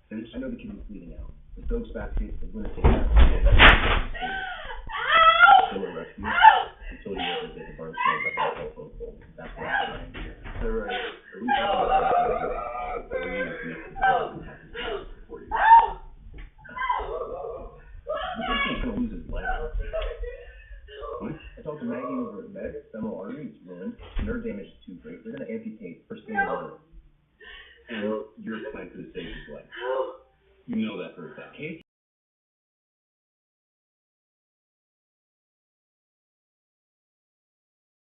Finish? I know the kid was bleeding out. The Stokes basket is going to take that. Still a rescue until he ever did the burn stand up on the telephone pole. That's what I'm trying to do. Is that right? At least that's what I'm trying to do. We need to connect the dots and have this house before you. The big kid's going to lose his leg. What? I talked to Maggie over at Med. Femoral artery is ruined. Nerve damage is too great. They're going to amputate first thing in the morning. And your plan could have saved his life. You know that for a fact.